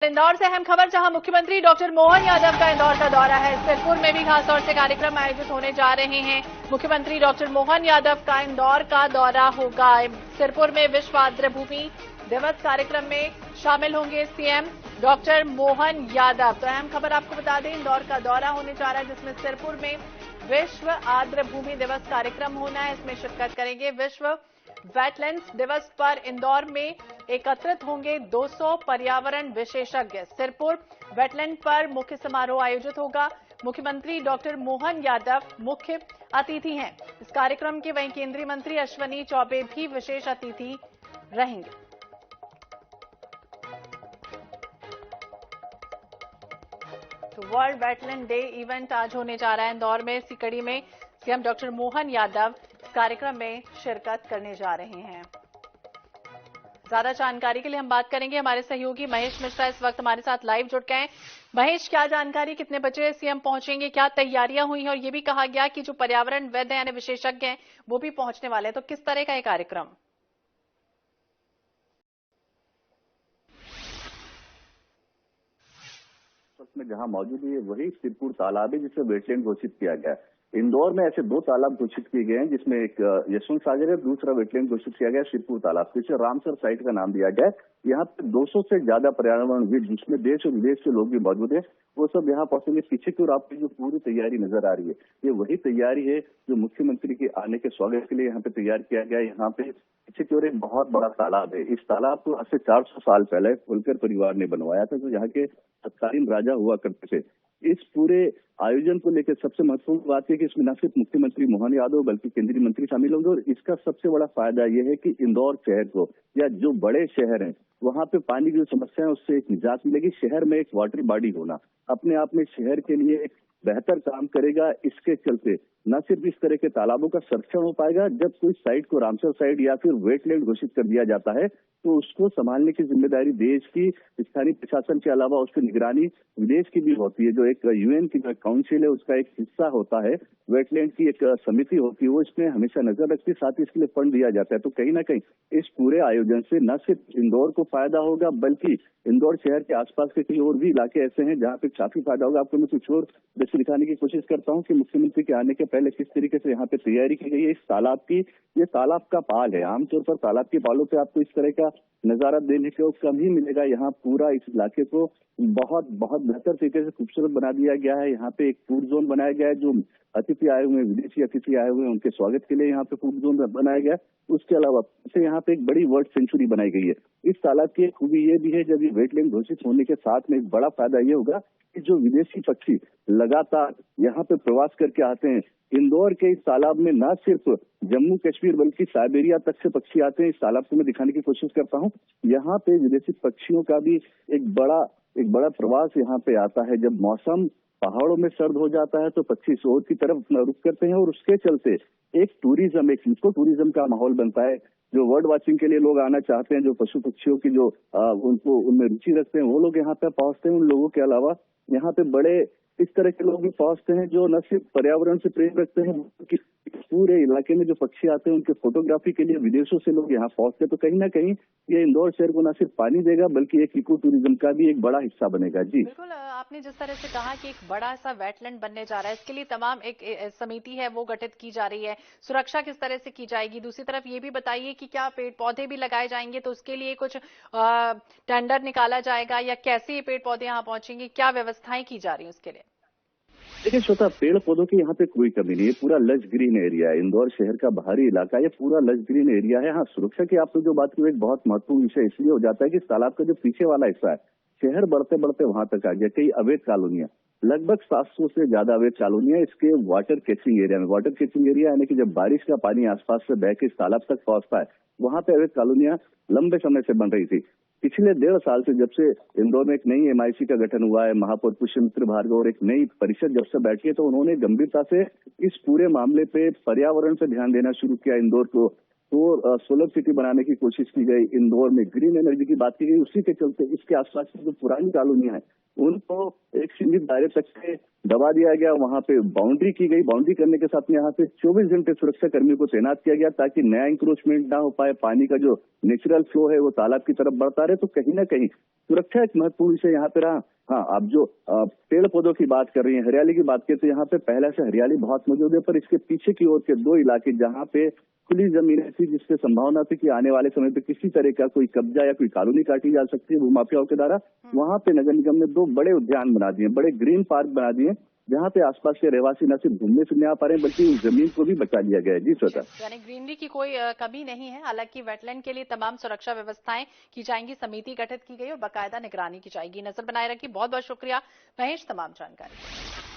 इंदौर से अहम खबर, जहां मुख्यमंत्री डॉक्टर मोहन यादव का इंदौर का दौरा है। सिरपुर में भी खासतौर से कार्यक्रम आयोजित होने जा रहे हैं। मुख्यमंत्री डॉक्टर मोहन यादव का इंदौर का दौरा होगा। सिरपुर में विश्व आर्द्र भूमि दिवस कार्यक्रम में शामिल होंगे सीएम डॉक्टर मोहन यादव। तो अहम खबर आपको बता दें, इंदौर का दौरा होने जा रहा है, जिसमें सिरपुर में विश्व आर्द्र भूमि दिवस कार्यक्रम होना है। इसमें शिरकत करेंगे। विश्व वेटलैंड्स दिवस पर इंदौर में एकत्रित होंगे 200 पर्यावरण विशेषज्ञ। सिरपुर वेटलैंड पर मुख्य समारोह आयोजित होगा। मुख्यमंत्री डॉक्टर मोहन यादव मुख्य अतिथि हैं इस कार्यक्रम के। वहीं केंद्रीय मंत्री अश्विनी चौबे भी विशेष अतिथि रहेंगे। तो वर्ल्ड वेटलैंड डे इवेंट आज होने जा रहा है इंदौर में। इसी कड़ी में सीएम डॉक्टर मोहन यादव इस कार्यक्रम में शिरकत करने जा रहे हैं। ज्यादा जानकारी के लिए हम बात करेंगे, हमारे सहयोगी महेश मिश्रा इस वक्त हमारे साथ लाइव जुड़ गए हैं। महेश, क्या जानकारी, कितने बजे सीएम पहुंचेंगे, क्या तैयारियां हुई हैं? और ये भी कहा गया कि जो पर्यावरण वैद्य यानी विशेषज्ञ हैं वो भी पहुंचने वाले हैं, तो किस तरह का ये कार्यक्रम? में जहां मौजूद है वही सिरपुर तालाब है, जिसे वेटलैंड घोषित किया गया है। इंदौर में ऐसे दो तालाब घोषित किए गए हैं, जिसमें एक यशवंत सागर है, दूसरा वेटलैंड घोषित किया गया सिरपुर तालाब। इसे रामसर साइट का नाम दिया गया है। यहाँ पे 200 से ज्यादा पर्यावरणविद, जिसमें देश और विदेश के लोग भी मौजूद हैं, वो सब यहाँ पहुंचेंगे। पीछे की ओर आपको जो पूरी तैयारी नजर आ रही है, ये वही तैयारी है जो मुख्यमंत्री के आने के स्वागत के लिए यहाँ पे तैयार किया गया है। यहाँ पे पीछे की ओर एक बहुत बड़ा तालाब है। इस तालाब को आज से 400 साल पहले होलकर परिवार ने बनवाया था, जो यहाँ के तत्कालीन राजा हुआ करते थे। इस पूरे आयोजन को लेकर सबसे महत्वपूर्ण बात है कि इसमें न सिर्फ मुख्यमंत्री मोहन यादव बल्कि केंद्रीय मंत्री शामिल होंगे। और इसका सबसे बड़ा फायदा यह है कि इंदौर शहर को, या जो बड़े शहर हैं, वहां पे पानी की जो समस्या है उससे एक निजात मिलेगी। शहर में एक वाटर बॉडी होना अपने आप में शहर के लिए एक बेहतर काम करेगा। इसके चलते न सिर्फ इस तरह के तालाबों का संरक्षण हो पाएगा, जब कोई साइट को रामसर साइट या फिर वेटलैंड घोषित कर दिया जाता है तो उसको संभालने की जिम्मेदारी देश की स्थानीय प्रशासन के अलावा उसकी निगरानी विदेश की भी होती है। जो एक यूएन की जो काउंसिल है उसका एक हिस्सा होता है, वेटलैंड की एक समिति होती है, वो इसमें हमेशा नजर रखती है, साथ ही इसके लिए फंड दिया जाता है। तो कहीं ना कहीं इस पूरे आयोजन से न सिर्फ इंदौर को फायदा होगा, बल्कि इंदौर शहर के आसपास के कई और भी इलाके ऐसे हैं जहाँ पे काफी फायदा होगा। आपको मैं कुछ और दृश्य दिखाने की कोशिश करता हूँ कि मुख्यमंत्री के आने के पहले किस तरीके से यहाँ पे तैयारी की गई है। इस तालाब की, ये तालाब का पाल है। आमतौर पर तालाब के पालों पे आपको इस तरह का नजारा देने को कम ही मिलेगा। यहाँ पूरा इस इलाके को बहुत बहुत बेहतर तरीके से खूबसूरत बना दिया गया है। यहाँ पे एक फूड जोन बनाया गया है, जो अतिथि आए हुए हैं, विदेशी अतिथि आए हुए हैं, उनके स्वागत के लिए यहाँ पे फूड जोन बनाया गया है। उसके अलावा से यहाँ पे एक बड़ी वर्ल्ड सेंचुरी बनाई गई है। इस तालाब की एक खूबी ये भी है, जब ये वेटलैंड घोषित होने के साथ में एक बड़ा फायदा ये होगा कि जो विदेशी पक्षी लगातार यहाँ पे प्रवास करके आते हैं, इंदौर के इस तालाब में न सिर्फ जम्मू कश्मीर बल्कि साइबेरिया तक से पक्षी आते हैं। इस तालाब को मैं दिखाने की कोशिश करता हूँ। यहाँ पे विदेशी पक्षियों का भी एक बड़ा प्रवास यहाँ पे आता है। जब मौसम पहाड़ों में सर्द हो जाता है तो पक्षी सोर की तरफ अपना रुख करते हैं, और उसके चलते एक टूरिज्म, एक इको टूरिज्म का माहौल बनता है। जो बर्ड वॉचिंग के लिए लोग आना चाहते हैं, जो पशु पक्षियों की जो उनको उनमें रुचि रखते हैं, वो लोग यहाँ पे पहुंचते हैं। उन लोगों के अलावा यहाँ पे बड़े इस तरह के लोग भी पहुंचते हैं जो न सिर्फ पर्यावरण से प्रेम रखते हैं, बल्कि पूरे इलाके में जो पक्षी आते हैं उनके फोटोग्राफी के लिए विदेशों से लोग यहाँ पहुंचते हैं। तो कहीं ना कहीं ये इंदौर शहर को न सिर्फ पानी देगा, बल्कि एक इको टूरिज्म का भी एक बड़ा हिस्सा बनेगा। जी बिल्कुल, आपने जिस तरह से कहा कि एक बड़ा सा वेटलैंड बनने जा रहा है, इसके लिए तमाम एक समिति है वो गठित की जा रही है। सुरक्षा किस तरह से की जाएगी? दूसरी तरफ ये भी बताइए कि क्या पेड़ पौधे भी लगाए जाएंगे, तो उसके लिए कुछ टेंडर निकाला जाएगा, या कैसे ये पेड़ पौधे यहाँ पहुंचेंगे, क्या व्यवस्थाएं की जा रही है उसके लिए? देखिए श्रोता, पेड़ पौधों की यहाँ पे कोई कमी नहीं है। पूरा लश ग्रीन एरिया है। इंदौर शहर का बाहरी इलाका ये पूरा लश ग्रीन एरिया है। हाँ, सुरक्षा की आपने जो बात की, एक बहुत महत्वपूर्ण विषय इसलिए हो जाता है कि इस तालाब का जो पीछे वाला हिस्सा है, शहर बढ़ते बढ़ते वहां तक आ गया। कई अवैध कॉलोनियां, लगभग 700 से ज्यादा अवैध कॉलोनियां इसके वाटर कैचिंग एरिया में। वाटर कैचिंग एरिया यानी कि जब बारिश का पानी आसपास से बह के इस तालाब तक पहुंचता है, वहां पे अवैध कॉलोनियां लंबे समय से बन रही थी। पिछले 1.5 साल से, जब से इंदौर में एक नई एमआईसी का गठन हुआ है, महापौर पुष्यमित्र भार्गव, और एक नई परिषद जब से बैठी है, तो उन्होंने गंभीरता से इस पूरे मामले पे पर्यावरण पे ध्यान देना शुरू किया। इंदौर को तो सोलर सिटी बनाने की कोशिश की गई, इंदौर में ग्रीन एनर्जी की बात की गई। उसी के चलते इसके आसपास की जो पुरानी कॉलोनियां हैं उनको एक सीमित दायरे तक से दबा दिया गया। वहां पे बाउंड्री की गई। बाउंड्री करने के साथ में यहाँ पे 24 घंटे सुरक्षा कर्मियों को तैनात किया गया, ताकि नया इंक्रोचमेंट ना हो पाए। पानी का जो नेचुरल फ्लो है वो तालाब की तरफ बढ़ता रहे। तो कहीं ना कहीं सुरक्षा एक महत्वपूर्ण विषय यहाँ पे रहा। हाँ, आप जो पेड़ पौधों की बात कर रही हैं, हरियाली की बात करते हैं, यहाँ पे पहले से हरियाली बहुत मौजूद है, पर इसके पीछे की ओर के 2 इलाके जहाँ पे खुली जमीनें थी, जिससे संभावना थी कि आने वाले समय पे किसी तरह का कोई कब्जा या कोई कॉलोनी काटी जा सकती है भूमाफियाओं के द्वारा, वहां पे नगर निगम ने 2 बड़े उद्यान बना दिए, बड़े ग्रीन पार्क बना दिए, जहाँ पे आसपास के रहवासी न सिर्फ घूमने फिरने आ पा रहे हैं, बल्कि उस जमीन को भी बचा लिया गया है। जी श्वेता। यानी ग्रीनरी की कोई कमी नहीं है। हालांकि वेटलैंड के लिए तमाम सुरक्षा व्यवस्थाएं की जाएंगी, समिति गठित की गई और बाकायदा निगरानी की जाएगी। नजर बनाए रखी। बहुत बहुत शुक्रिया महेश, तमाम जानकारी।